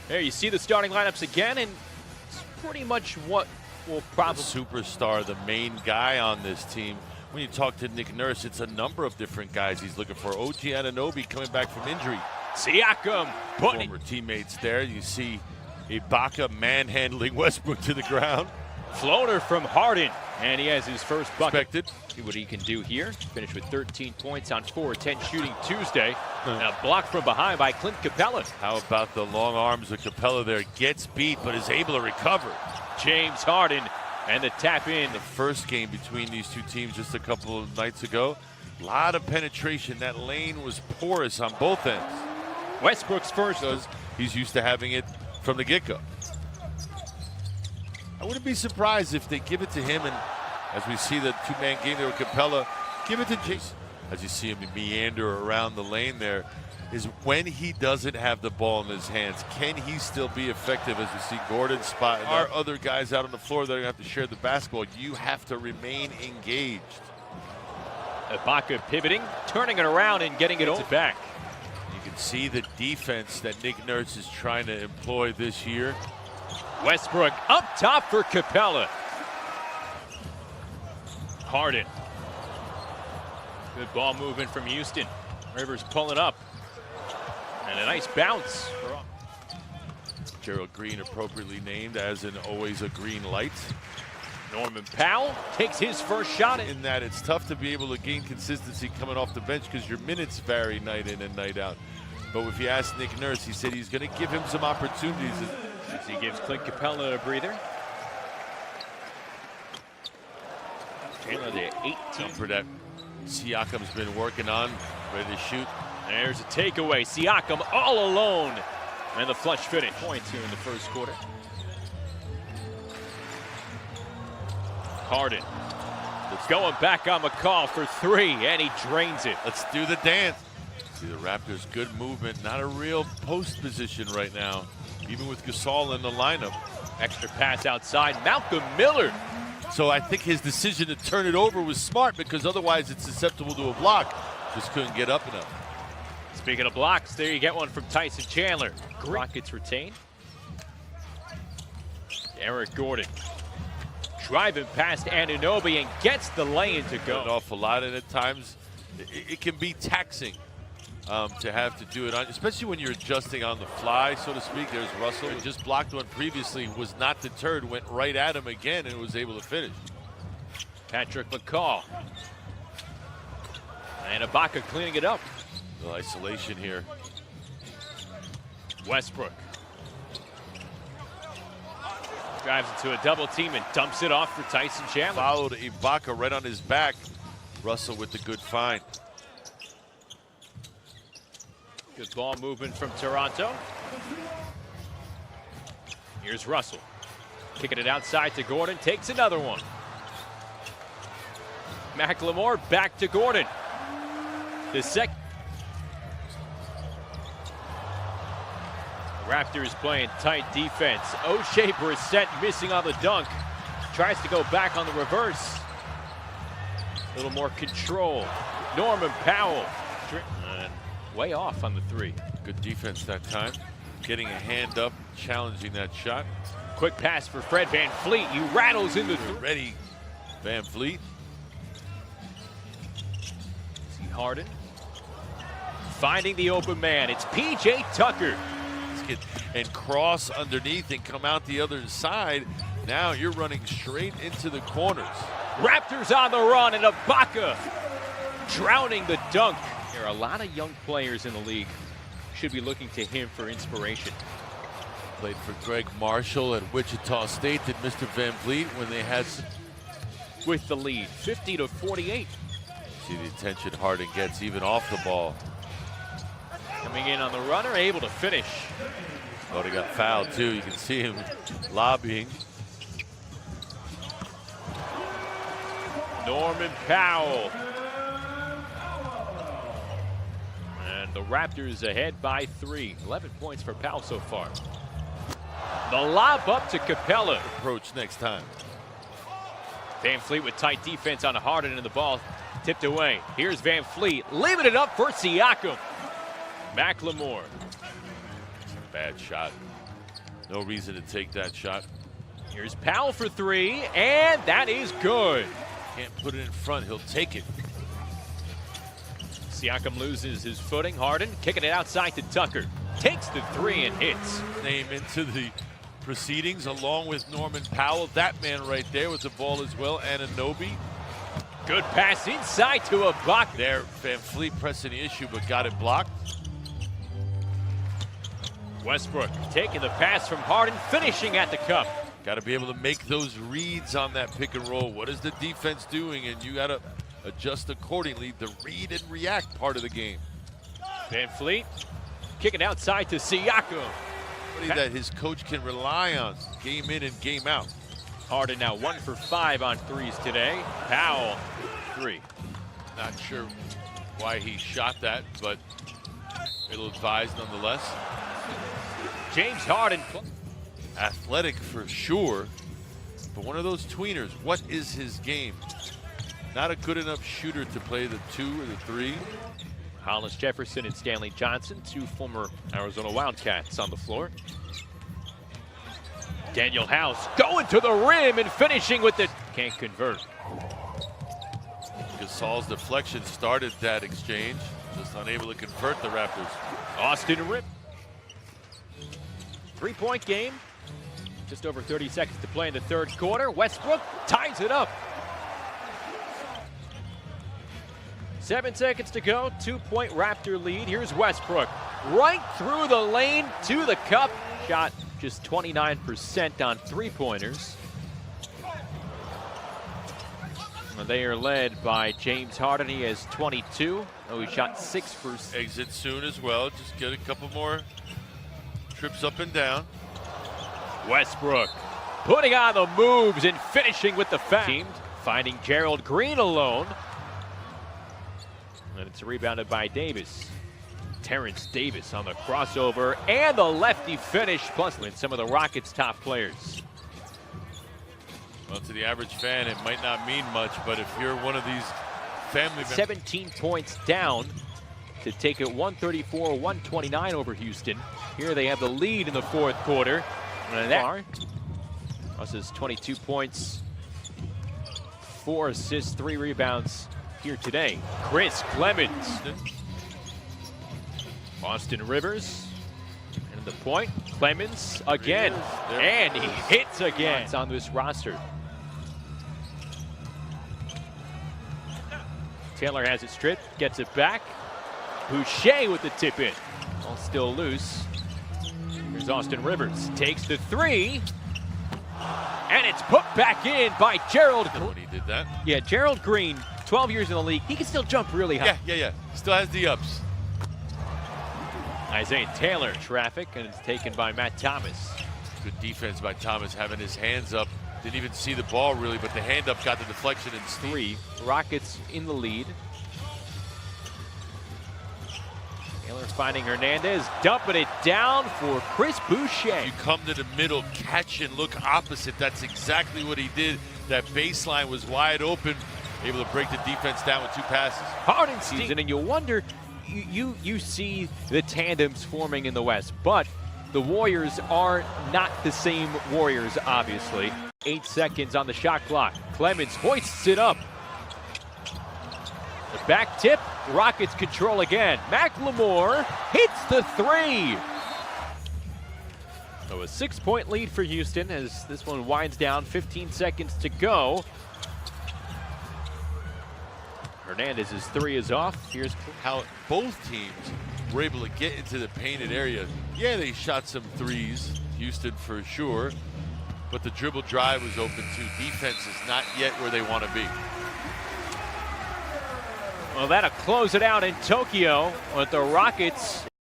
There you see the starting lineups again, and it's pretty much what will probably... Superstar, the main guy on this team. When you talk to Nick Nurse, it's a number of different guys he's looking for. OG Anunoby coming back from injury. Siakam putting former teammates there. You see Ibaka manhandling Westbrook to the ground. Floater from Harden, and he has his first bucket. Expected. See what he can do here. Finished with 13 points on 4-10 shooting Tuesday. And a block from behind by Clint Capella. How about the long arms of Capella there? Gets beat, but is able to recover. James Harden and the tap in. The first game between these two teams just a couple of nights ago. A lot of penetration. That lane was porous on both ends. Westbrook's first. He's used to having it from the get-go. I wouldn't be surprised if they give it to him, and as we see the two-man game there with Capella, give it to Jason. As you see him meander around the lane there, is when he doesn't have the ball in his hands, can he still be effective? As we see Gordon spot, and our other guys out on the floor that are going to have to share the basketball, you have to remain engaged. Ibaka pivoting, turning it around and getting it back. You can see the defense that Nick Nurse is trying to employ this year. Westbrook up top for Capella. Harden. Good ball movement from Houston. Rivers pulling up. And a nice bounce. Gerald Green appropriately named as in always a green light. Norman Powell takes his first shot. In that it's tough to be able to gain consistency coming off the bench because your minutes vary night in and night out. But if you ask Nick Nurse, he said he's going to give him some opportunities. As he gives Clint Capella a breather. Taylor, the 18 for that Siakam's been working on, ready to shoot. There's a takeaway. Siakam all alone. And the flush finish. Points here in the first quarter. Harden. Going back on McCall for three, and he drains it. Let's do the dance. See the Raptors, good movement. Not a real post position right now, even with Gasol in the lineup. Extra pass outside, Malcolm Miller. So I think his decision to turn it over was smart because otherwise it's susceptible to a block. Just couldn't get up enough. Speaking of blocks, there you get one from Tyson Chandler. Rockets retain. Eric Gordon driving past Anunoby and gets the lane to go. An awful lot, and at times it can be taxing to have to do it, especially when you're adjusting on the fly, so to speak. There's Russell, who just blocked one previously, was not deterred, went right at him again, and was able to finish. Patrick McCall. And Ibaka cleaning it up. No isolation here. Westbrook. Drives into a double team and dumps it off for Tyson Chandler. Followed Ibaka right on his back. Russell with the good find. Good ball movement from Toronto. Here's Russell. Kicking it outside to Gordon. Takes another one. McLemore back to Gordon. The second. Raptors playing tight defense. O'Shea Brissett missing on the dunk. Tries to go back on the reverse. A little more control. Norman Powell. And way off on the three. Good defense that time. Getting a hand up, challenging that shot. Quick pass for Fred VanVleet. He rattles into the ready. VanVleet. See Harden. Finding the open man. It's P.J. Tucker. And cross underneath and come out the other side. Now you're running straight into the corners. Raptors on the run, and Ibaka drowning the dunk. There are a lot of young players in the league. Should be looking to him for inspiration. Played for Greg Marshall at Wichita State. Did Mr. VanVleet when they had with the lead, 50-48. See the attention Harden gets even off the ball. Coming in on the runner, able to finish. Oh, he got fouled too. You can see him lobbying. Norman Powell. And the Raptors ahead by 3. 11 points for Powell so far. The lob up to Capella. Approach next time. VanVleet with tight defense on Harden, and the ball tipped away. Here's VanVleet, leaving it up for Siakam. McLemore. Bad shot. No reason to take that shot. Here's Powell for three, and that is good. Can't put it in front, he'll take it. Siakam loses his footing. Harden kicking it outside to Tucker. Takes the three and hits. Name into the proceedings along with Norman Powell. That man right there with the ball as well, Anunoby. Good pass inside to a block. There, Van Fleet pressing the issue but got it blocked. Westbrook taking the pass from Harden, finishing at the cup. Got to be able to make those reads on that pick and roll. What is the defense doing? And you got to adjust accordingly. The read and react part of the game. Van Fleet kicking outside to Siakam. Somebody that his coach can rely on game in and game out. Harden now 1 for 5 on threes today. Powell, 3. Not sure why he shot that, but ill-advised nonetheless. James Harden. Athletic for sure, but one of those tweeners. What is his game? Not a good enough shooter to play the 2 or the 3. Hollis Jefferson and Stanley Johnson, 2 former Arizona Wildcats on the floor. Daniel House going to the rim and finishing with the can't convert. Gasol's deflection started that exchange, just unable to convert the Raptors. Austin Rip. 3-point game. Just over 30 seconds to play in the third quarter. Westbrook ties it up. 7 seconds to go. 2-point Raptor lead. Here's Westbrook. Right through the lane to the cup. Shot just 29% on 3-pointers. They are led by James Harden. He has 22. Oh, he shot 6 for... Exit soon as well. Just get a couple more trips up and down. Westbrook putting on the moves and finishing with the foul. Team finding Gerald Green alone. And it's rebounded by Davis. Terrence Davis on the crossover and the lefty finish, plus with some of the Rockets' top players. Well, to the average fan, it might not mean much, but if you're one of these family members... 17 points down to take it 134-129 over Houston. Here they have the lead in the fourth quarter. And that Russ's 22 points, 4 assists, 3 rebounds here today. Chris Clemens. Austin Rivers. And the point. Clemens again. And he hits again. It's on this roster. Taylor has it stripped, gets it back. Boucher with the tip in. Ball still loose. Here's Austin Rivers, takes the 3, and it's put back in by Gerald. When he did that? Yeah, Gerald Green, 12 years in the league, he can still jump really high. Yeah. Still has the ups. Isaiah Taylor, traffic, and it's taken by Matt Thomas. Good defense by Thomas, having his hands up. Didn't even see the ball really, but the hand up got the deflection and 3. Rockets in the lead. Taylor finding Hernandez, dumping it down for Chris Boucher. You come to the middle, catch and look opposite. That's exactly what he did. That baseline was wide open, able to break the defense down with 2 passes. Harden season, and you wonder, you see the tandems forming in the West, but the Warriors are not the same Warriors, obviously. 8 seconds on the shot clock. Clemens hoists it up. The back tip, Rockets control again. McLemore hits the 3. So a 6-point lead for Houston as this one winds down. 15 seconds to go. Hernandez's 3 is off. Here's how both teams were able to get into the painted area. Yeah, they shot some 3s, Houston for sure, but the dribble drive was open too. Defense is not yet where they want to be. Well, that'll close it out in Tokyo with the Rockets.